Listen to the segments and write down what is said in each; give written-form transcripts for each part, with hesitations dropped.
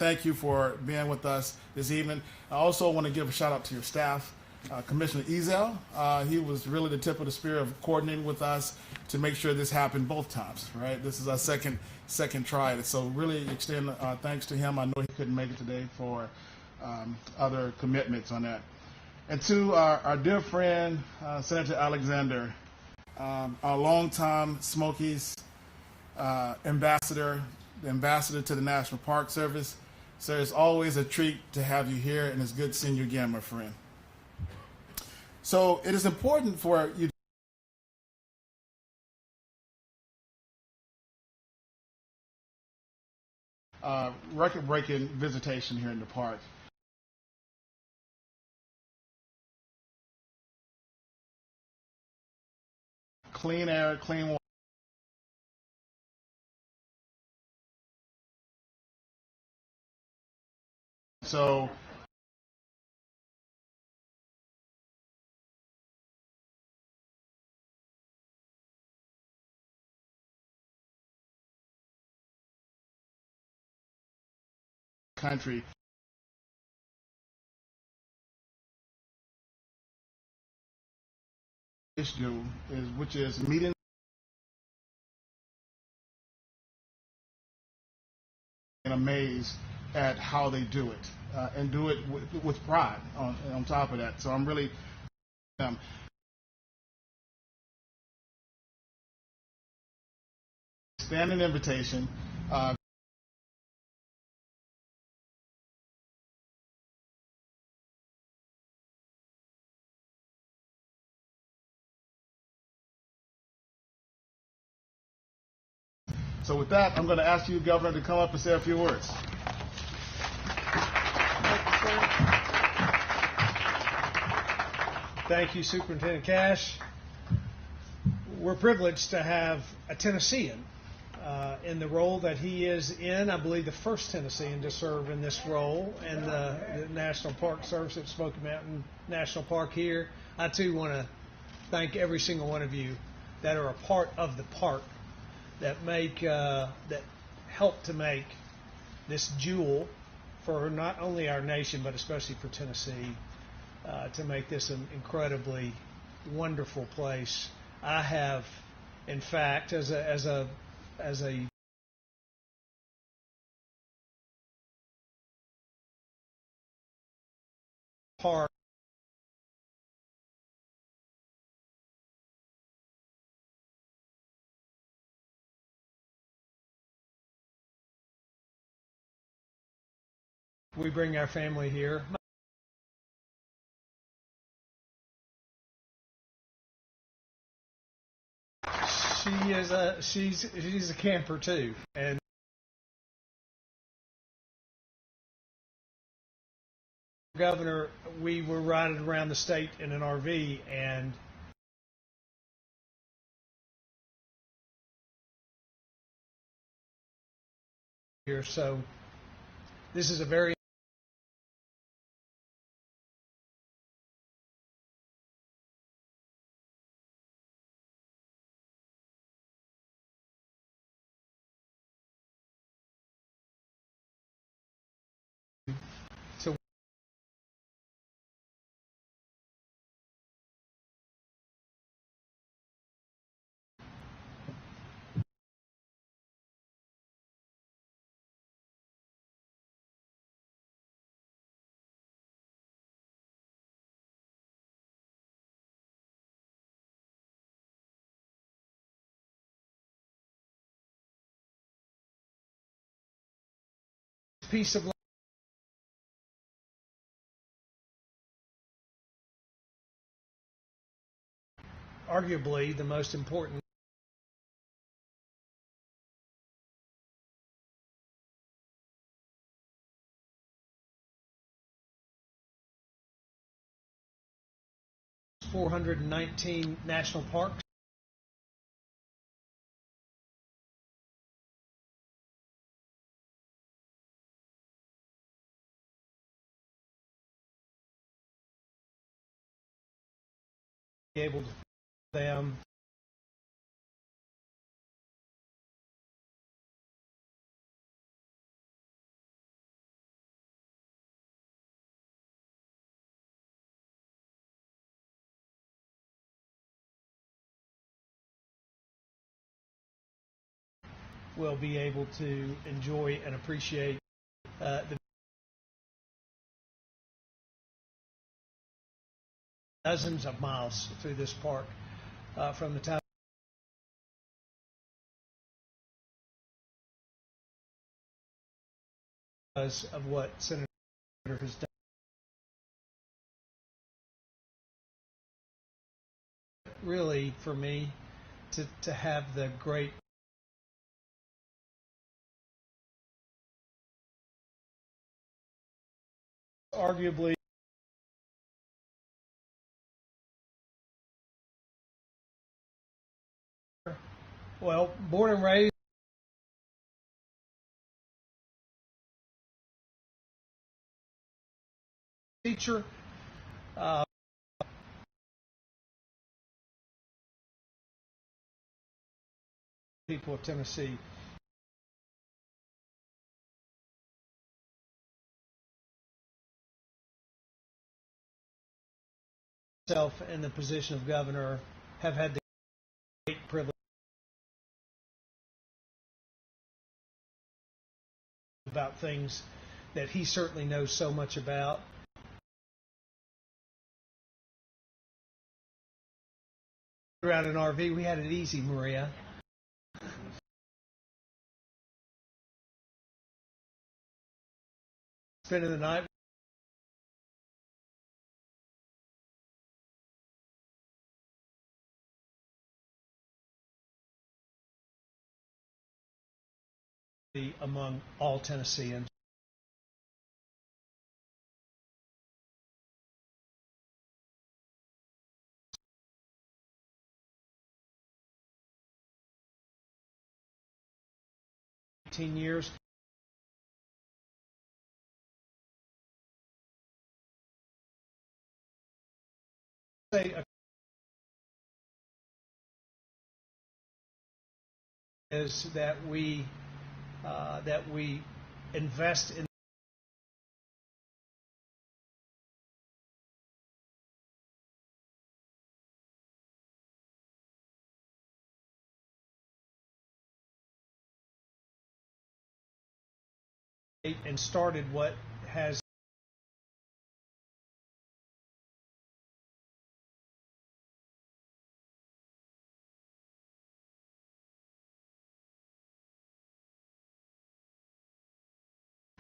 Thank you for being with us this evening. I also want to give a shout out to your staff. Commissioner Ezel, he was really the tip of the spear of coordinating with us to make sure this happened both times, right? This is our second try. So really extend thanks to him. I know he couldn't make it today for other commitments on that. And to our dear friend, Senator Alexander, our longtime Smokies ambassador, the ambassador to the National Park Service. Sir, it's always a treat to have you here, and it's good seeing you again, my friend. So it is important for you record-breaking visitation here in the park. Clean air, clean water. So country issue is, which is meeting and amazed at how they do it and do it with pride on top of that. So I'm really standing invitation. So with that, I'm going to ask you, Governor, to come up and say a few words. Thank you, Superintendent Cash. We're privileged to have a Tennessean in the role that he is in. I believe the first Tennessean to serve in this role in the National Park Service at Smoky Mountain National Park here. I too want to thank every single one of you that are a part of the park, that help to make this jewel for not only our nation but especially for Tennessee, to make this an incredibly wonderful place. I have, in fact, as a park, we bring our family here. She's a camper too, and Governor, we were riding around the state in an RV, and here, so this is a very so piece of arguably the most important (419) national parks. Be able to them will be able to enjoy and appreciate the dozens of miles through this park from the time of what Senator has done. Really, for me, to have the great arguably born and raised teacher, people of Tennessee. Myself in the position of governor have had the great privilege about things that he certainly knows so much about. Around an RV, we had it easy, Maria. Spending the night. Among all Tennesseans. Years. Is that we invest in and started what has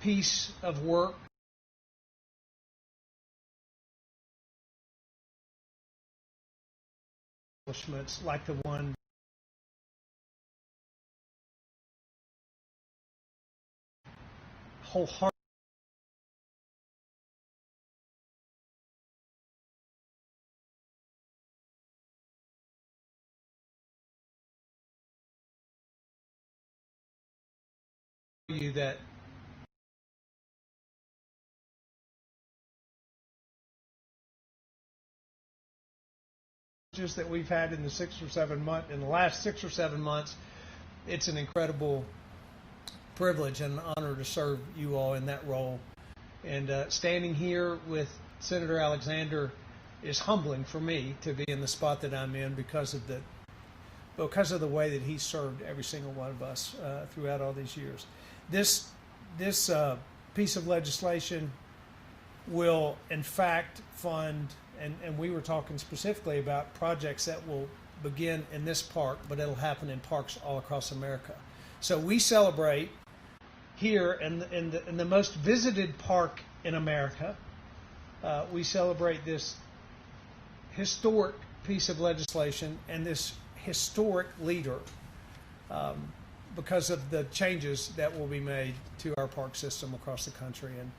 piece of work accomplishments like the one wholeheartedly you that just that we've had in the in the last 6 or 7 months, it's an incredible privilege and honor to serve you all in that role. And standing here with Senator Alexander is humbling for me to be in the spot that I'm in because of the way that he served every single one of us throughout all these years. This piece of legislation will, in fact, fund, and we were talking specifically about projects that will begin in this park, but it'll happen in parks all across America. So we celebrate here in the most visited park in America. We celebrate this historic piece of legislation and this historic leader because of the changes that will be made to our park system across the country. And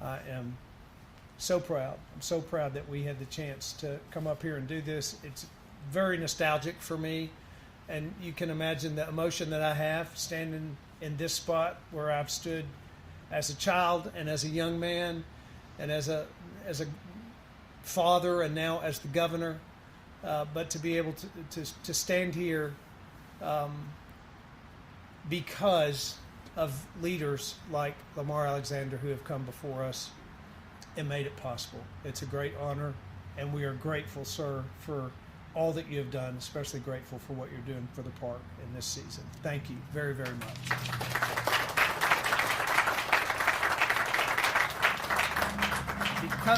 I am so proud. I'm so proud that we had the chance to come up here and do this. It's very nostalgic for me, and you can imagine the emotion that I have standing in this spot where I've stood as a child and as a young man and as a father and now as the governor, but to be able to stand here because of leaders like Lamar Alexander who have come before us and made it possible. It's a great honor, and we are grateful, sir, for all that you have done, especially grateful for what you're doing for the park in this season. Thank you very, very much.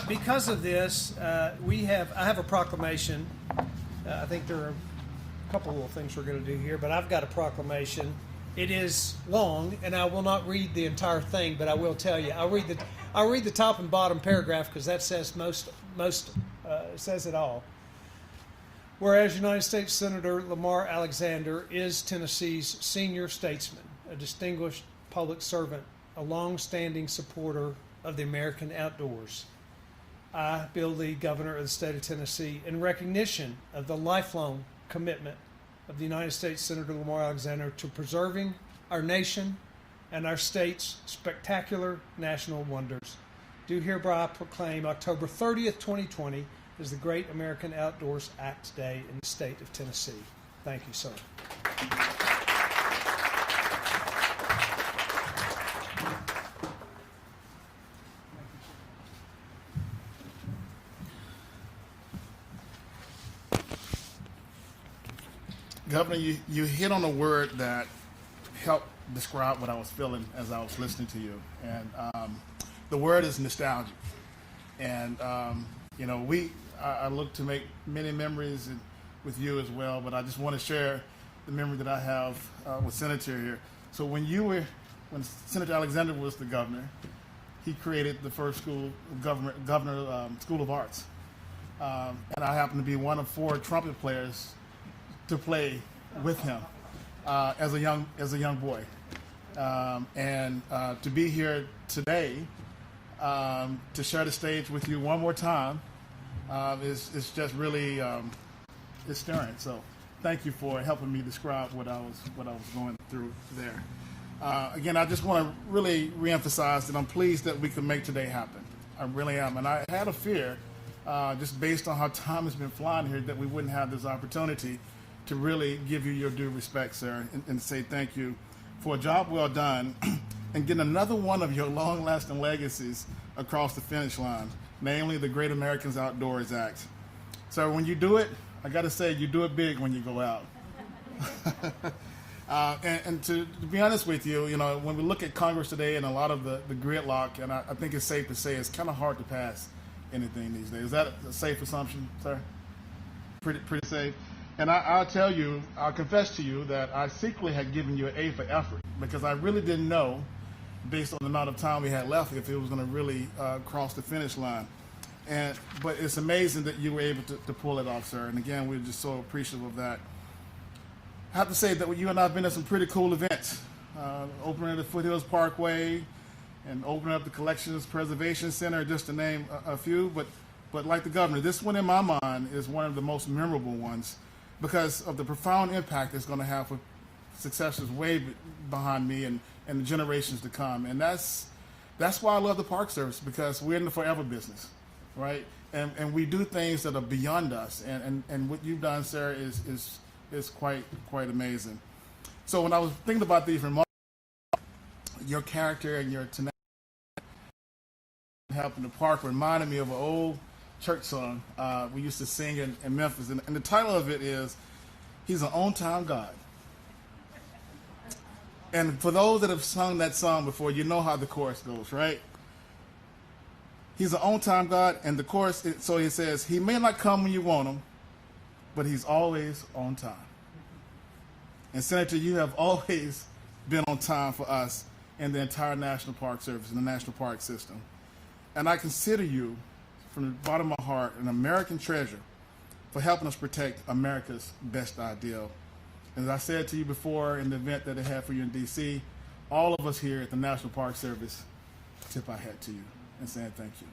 Because of this, I have a proclamation. I think there are a couple of little things we're going to do here, but I've got a proclamation. It is long, and I will not read the entire thing, but I will tell you. I'll read the top and bottom paragraph because that says says it all. Whereas United States Senator Lamar Alexander is Tennessee's senior statesman, a distinguished public servant, a long-standing supporter of the American outdoors. I, Bill Lee, Governor of the state of Tennessee, in recognition of the lifelong commitment of the United States Senator Lamar Alexander to preserving our nation and our state's spectacular national wonders, do hereby proclaim October 30th, 2020 as the Great American Outdoors Act Day in the state of Tennessee. Thank you, sir. Governor, you hit on a word that helped describe what I was feeling as I was listening to you. And the word is nostalgia. And, I look to make many memories with you as well, but I just want to share the memory that I have with Senator here. So when Senator Alexander was the governor, he created the first governor School of Arts. And I happened to be one of 4 trumpet players to play with him as a young boy, and to be here today to share the stage with you one more time is just really it's stirring. So thank you for helping me describe what I was going through there. Again, I just want to really reemphasize that I'm pleased that we could make today happen. I really am, and I had a fear just based on how time has been flying here that we wouldn't have this opportunity to really give you your due respect, sir, and say thank you for a job well done and getting another one of your long-lasting legacies across the finish line, namely the Great Americans Outdoors Act. So when you do it, I got to say, you do it big when you go out. And to be honest with you, when we look at Congress today and a lot of the gridlock, and I think it's safe to say it's kind of hard to pass anything these days. Is that a safe assumption, sir? Pretty safe? And I'll confess to you that I secretly had given you an A for effort because I really didn't know, based on the amount of time we had left, if it was going to really cross the finish line. But it's amazing that you were able to pull it off, sir. And again, we're just so appreciative of that. I have to say that you and I have been at some pretty cool events, opening the Foothills Parkway and opening up the Collections Preservation Center, just to name a few. But like the governor, this one in my mind is one of the most memorable ones, because of the profound impact it's going to have for successors way behind me and the generations to come. And that's why I love the Park Service, because we're in the forever business, right? And we do things that are beyond us. And what you've done, sir, is quite amazing. So when I was thinking about these remarks, your character and your tenacity helping the park reminded me of an old church song we used to sing in Memphis, and the title of it is "He's an On-Time God." And for those that have sung that song before, you know how the chorus goes, right? He's an on-time God, and the chorus, so he says, he may not come when you want him, but he's always on time. And Senator, you have always been on time for us and the entire National Park Service and the National Park System. And I consider you, from the bottom of my heart, an American treasure for helping us protect America's best ideal. As I said to you before in the event that they had for you in D.C., all of us here at the National Park Service tip our hat to you and saying thank you.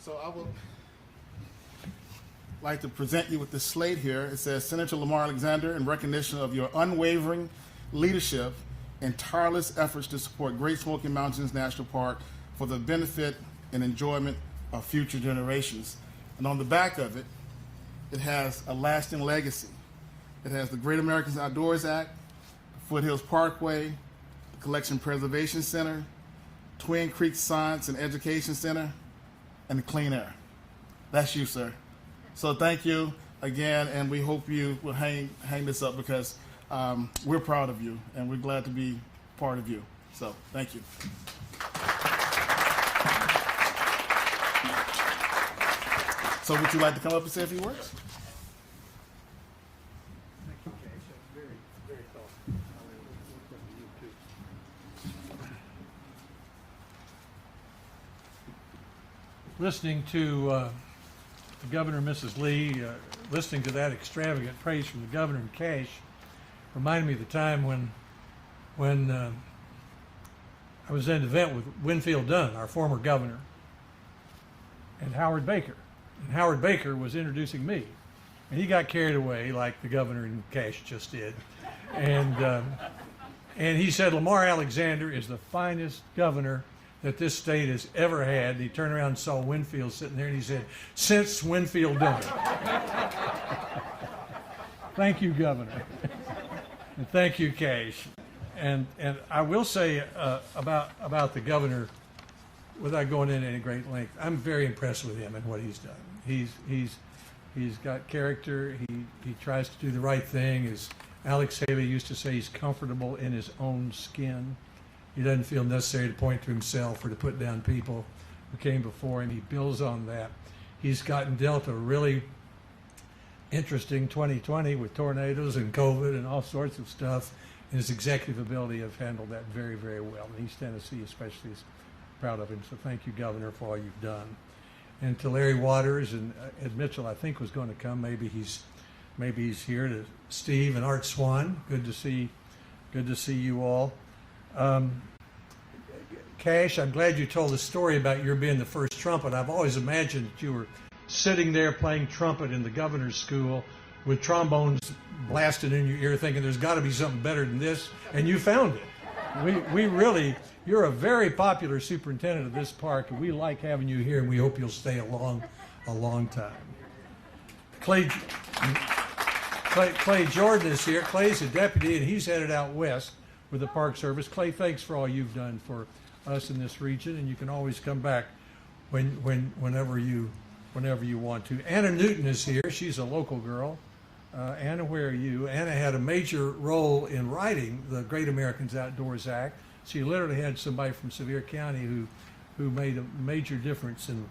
So I would like to present you with this slate here. It says, Senator Lamar Alexander, in recognition of your unwavering leadership and tireless efforts to support Great Smoky Mountains National Park for the benefit and enjoyment of future generations. And on the back of it, it has a lasting legacy. It has the Great Americans Outdoors Act, Foothills Parkway, the Collection Preservation Center, Twin Creeks Science and Education Center, and the Clean Air. That's you, sir. So thank you again, and we hope you will hang this up because we're proud of you, and we're glad to be part of you. So thank you. So would you like to come up and say a few words? Thank you, Cash. That's very, very thoughtful. I will look up to you too. Listening to the governor, Mrs. Lee, listening to that extravagant praise from the governor and Cash, reminded me of the time when I was at an event with Winfield Dunn, our former governor, and Howard Baker. And Howard Baker was introducing me, and he got carried away like the governor and Cash just did, and he said Lamar Alexander is the finest governor that this state has ever had. And he turned around and saw Winfield sitting there, and he said, "Since Winfield Dunn." Thank you, Governor, and thank you, Cash. And I will say about the governor, without going into any great length, I'm very impressed with him and what he's done. He's got character. He tries to do the right thing. As Alex Haley used to say, he's comfortable in his own skin. He doesn't feel necessary to point to himself or to put down people who came before him. He builds on that. He's gotten dealt a really interesting 2020 with tornadoes and COVID and all sorts of stuff, and his executive ability have handled that very, very well. And East Tennessee especially is proud of him. So thank you, Governor, for all you've done. And to Larry Waters and Ed Mitchell, I think was going to come. Maybe he's here. To Steve and Art Swan, good to see you all. Cash, I'm glad you told the story about your being the first trumpet. I've always imagined that you were sitting there playing trumpet in the governor's school with trombones blasted in your ear, thinking there's got to be something better than this, and you found it. We really. You're a very popular superintendent of this park, and we like having you here, and we hope you'll stay a long time. Clay Jordan is here. Clay's a deputy, and he's headed out west with the Park Service. Clay, thanks for all you've done for us in this region, and you can always come back whenever you want to. Anna Newton is here. She's a local girl. Anna, where are you? Anna had a major role in writing the Great Americans Outdoors Act. She literally had somebody from Sevier County who made a major difference in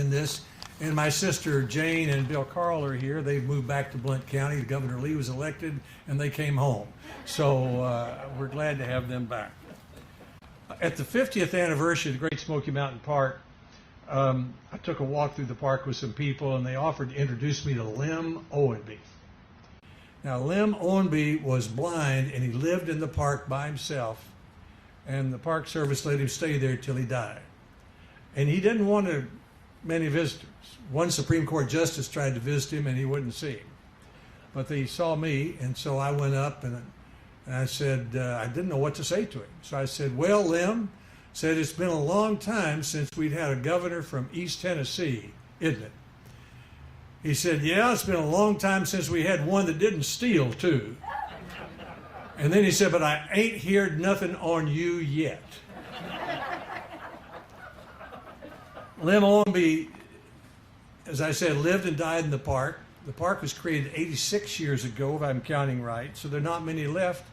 this. And my sister Jane and Bill Carl are here. They've moved back to Blount County. Governor Lee was elected, and they came home. So we're glad to have them back. At the 50th anniversary of the Great Smoky Mountain Park, I took a walk through the park with some people, and they offered to introduce me to Lem Owenby. Now, Lem Owenby was blind, and he lived in the park by himself, and the Park Service let him stay there till he died. And he didn't want many visitors. One Supreme Court justice tried to visit him, and he wouldn't see him. But they saw me, and so I went up, and I said, I didn't know what to say to him. So I said, well, Lem, said, it's been a long time since we'd had a governor from East Tennessee, isn't it? He said, yeah, it's been a long time since we had one that didn't steal, too. And then he said, but I ain't heard nothing on you yet. Lem Owenby, as I said, lived and died in the park. The park was created 86 years ago, if I'm counting right, so there are not many left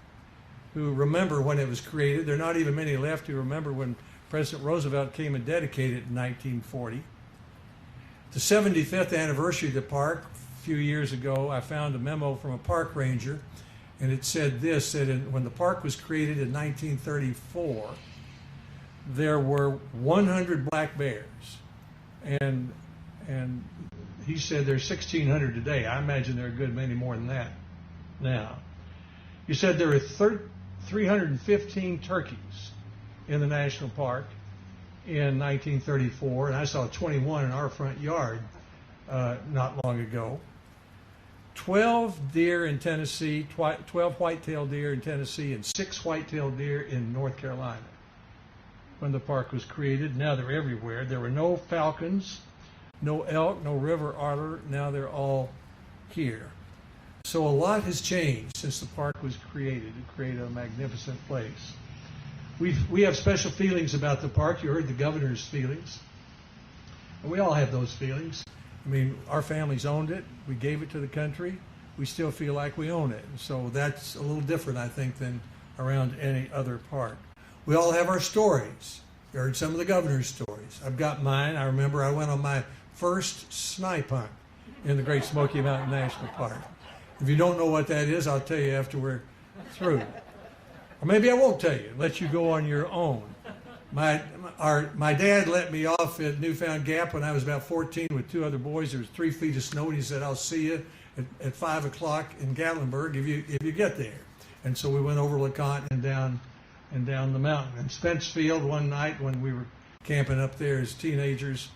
who remember when it was created. There are not even many left who remember when President Roosevelt came and dedicated it in 1940. The 75th anniversary of the park, a few years ago, I found a memo from a park ranger, and it said this, that when the park was created in 1934, there were 100 black bears, and he said there's 1,600 today. I imagine there are a good many more than that now. He said there are 315 turkeys in the national park in 1934, and I saw 21 in our front yard not long ago. 12 deer in Tennessee, 12 white-tailed deer in Tennessee, and 6 white-tailed deer in North Carolina when the park was created. Now they're everywhere. There were no falcons, no elk, no river otter. Now they're all here. So a lot has changed since the park was created. It created a magnificent place. We have special feelings about the park. You heard the governor's feelings. And we all have those feelings. I mean, our families owned it. We gave it to the country. We still feel like we own it. And so that's a little different, I think, than around any other park. We all have our stories. You heard some of the governor's stories. I've got mine. I remember I went on my first snipe hunt in the Great Smoky Mountain National Park. If you don't know what that is, I'll tell you after we're through. Or maybe I won't tell you, let you go on your own. My dad let me off at Newfound Gap when I was about 14 with 2 other boys. There was 3 feet of snow, and he said, "I'll see you at 5 o'clock in Gatlinburg if you get there." And so we went over LeConte and down the mountain. In Spencefield one night when we were camping up there as teenagers,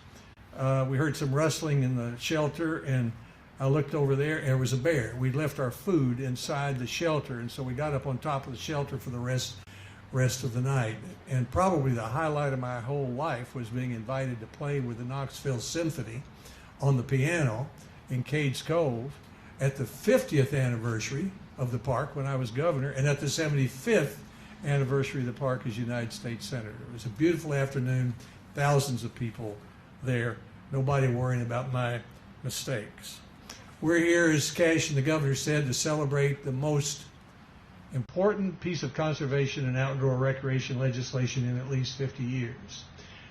we heard some rustling in the shelter, and I looked over there, and there was a bear. We'd left our food inside the shelter, and so we got up on top of the shelter for the rest of the night. And probably the highlight of my whole life was being invited to play with the Knoxville Symphony on the piano in Cades Cove at the 50th anniversary of the park when I was governor, and at the 75th anniversary of the park as United States Senator. It was a beautiful afternoon, thousands of people there, nobody worrying about my mistakes. We're here, as Cash and the governor said, to celebrate the most important piece of conservation and outdoor recreation legislation in at least 50 years.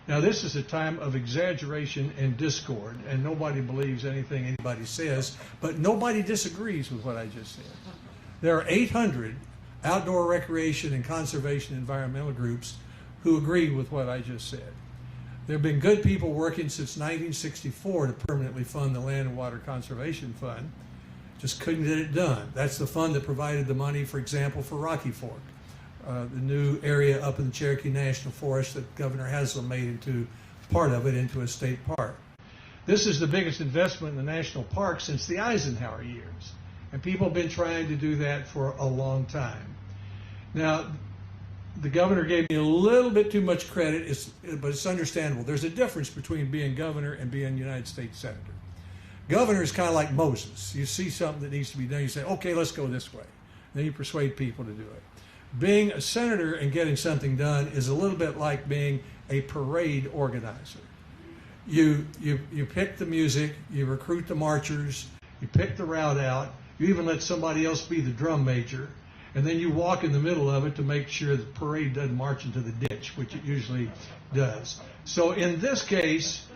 Now, this is a time of exaggeration and discord, and nobody believes anything anybody says, but nobody disagrees with what I just said. There are 800 outdoor recreation and conservation environmental groups who agree with what I just said. There have been good people working since 1964 to permanently fund the Land and Water Conservation Fund. Just couldn't get it done. That's the fund that provided the money, for example, for Rocky Fork, the new area up in the Cherokee National Forest that Governor Haslam made into part of it into a state park. This is the biggest investment in the national park since the Eisenhower years, and people have been trying to do that for a long time. Now, the governor gave me a little bit too much credit, but it's understandable. There's a difference between being governor and being United States Senator. Governor is kind of like Moses. You see something that needs to be done, you say, okay, let's go this way. Then you persuade people to do it. Being a senator and getting something done is a little bit like being a parade organizer. You pick the music, you recruit the marchers, you pick the route out, you even let somebody else be the drum major, and then you walk in the middle of it to make sure the parade doesn't march into the ditch, which it usually does. So in this case,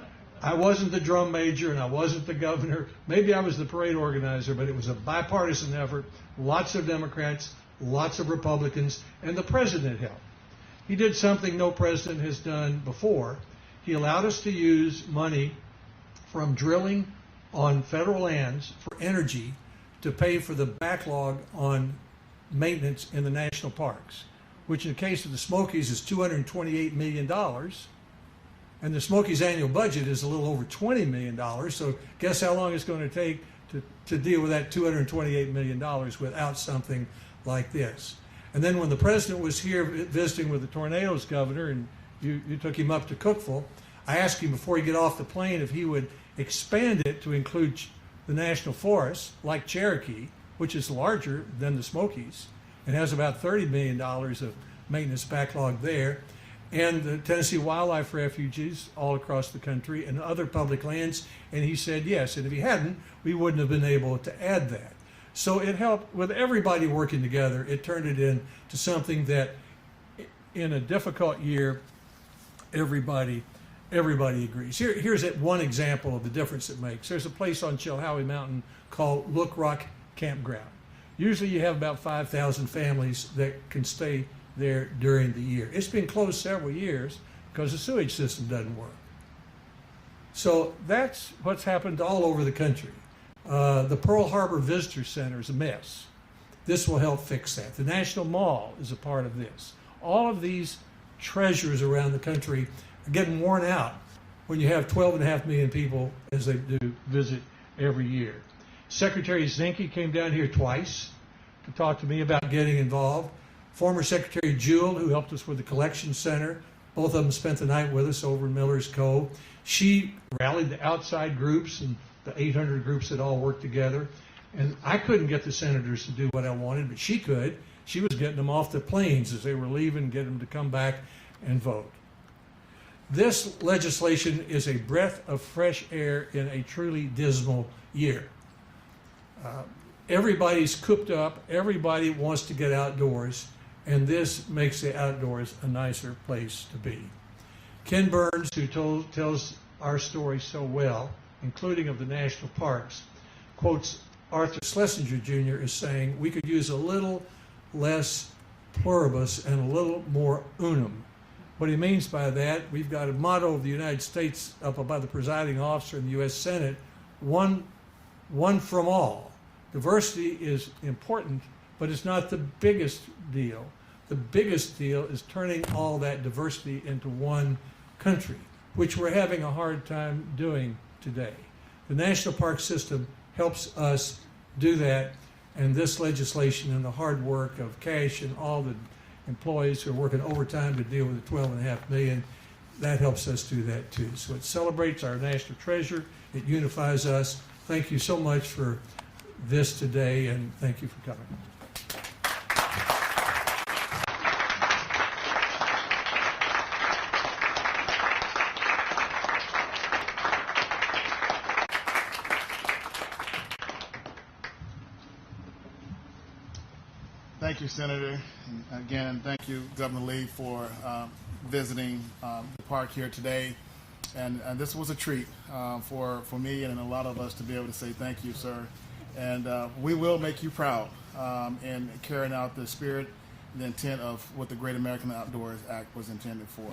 I wasn't the drum major and I wasn't the governor. Maybe I was the parade organizer, but it was a bipartisan effort. Lots of Democrats, lots of Republicans, and the president helped. He did something no president has done before. He allowed us to use money from drilling on federal lands for energy to pay for the backlog on maintenance in the national parks, which in the case of the Smokies is $228 million. And the Smokies' annual budget is a little over $20 million. So guess how long it's going to take to deal with that $228 million without something like this. And then when the president was here visiting with the Tornadoes governor, and you took him up to Cookeville, I asked him before he get off the plane if he would expand it to include the national forests, like Cherokee, which is larger than the Smokies and has about $30 million of maintenance backlog there, and the Tennessee wildlife refuges all across the country and other public lands. And he said yes, and if he hadn't, we wouldn't have been able to add that. So it helped with everybody working together. It turned it into something that in a difficult year, everybody agrees. Here's one example of the difference it makes. There's a place on Chilhowie Mountain called Look Rock Campground. Usually you have about 5,000 families that can stay there during the year. It's been closed several years because the sewage system doesn't work. So that's what's happened all over the country. The Pearl Harbor Visitor Center is a mess. This will help fix that. The National Mall is a part of this. All of these treasures around the country are getting worn out when you have 12.5 million people, as they do, visit every year. Secretary Zinke came down here twice to talk to me about getting involved. Former Secretary Jewell, who helped us with the collection center, both of them spent the night with us over in Miller's Cove. She rallied the outside groups and the 800 groups that all work together. And I couldn't get the senators to do what I wanted, but she could. She was getting them off the planes as they were leaving, getting them to come back and vote. This legislation is a breath of fresh air in a truly dismal year. Everybody's cooped up. Everybody wants to get outdoors, and this makes the outdoors a nicer place to be. Ken Burns, who tells our story so well, including of the national parks, quotes Arthur Schlesinger Jr. as saying, we could use a little less pluribus and a little more unum. What he means by that, we've got a motto of the United States up by the presiding officer in the U.S. Senate, one from all. Diversity is important, but it's not the biggest deal. The biggest deal is turning all that diversity into one country, which we're having a hard time doing today. The National Park System helps us do that, and this legislation and the hard work of Cash and all the employees who are working overtime to deal with the $12.5 million, that helps us do that too. So it celebrates our national treasure. It unifies us. Thank you so much for this today, and thank you for coming. Thank you, Senator. And again, thank you, Governor Lee, for visiting the park here today. And this was a treat for me and a lot of us to be able to say thank you, sir. And we will make you proud in carrying out the spirit and the intent of what the Great American Outdoors Act was intended for.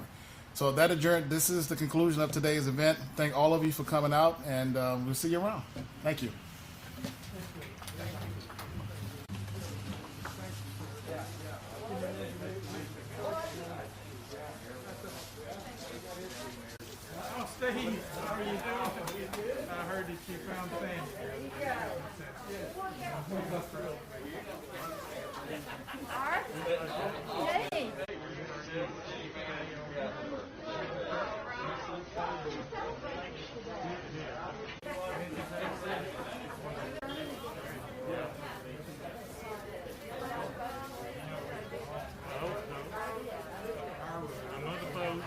So that adjourned. This is the conclusion of today's event. Thank all of you for coming out, and we'll see you around. Thank you. Steve, how are you doing? I heard that you found family. Hey. I'm on the boat,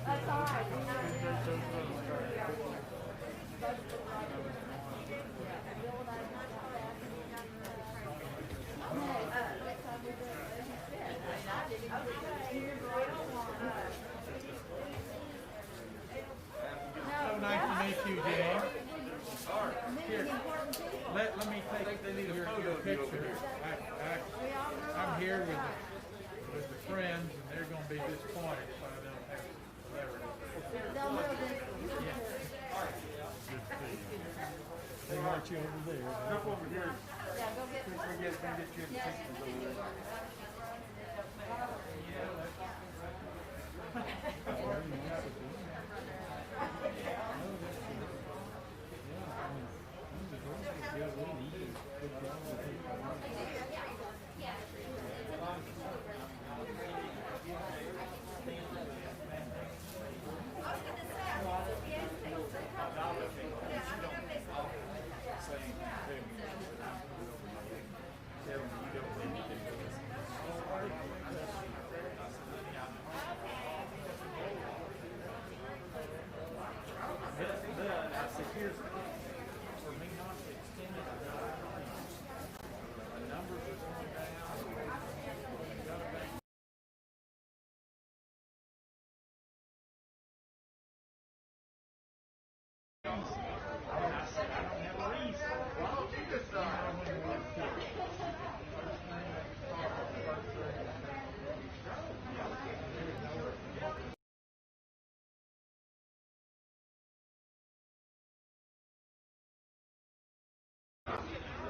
That's all right. So nice to meet you, James. Here, let me take your picture. I'm here with the friends, and they're going to be disappointed if I don't have celebrity. They'll know that. Yeah. Good to see you. They march you over there. Jump over here. Yeah, go get one. Get your pictures over there.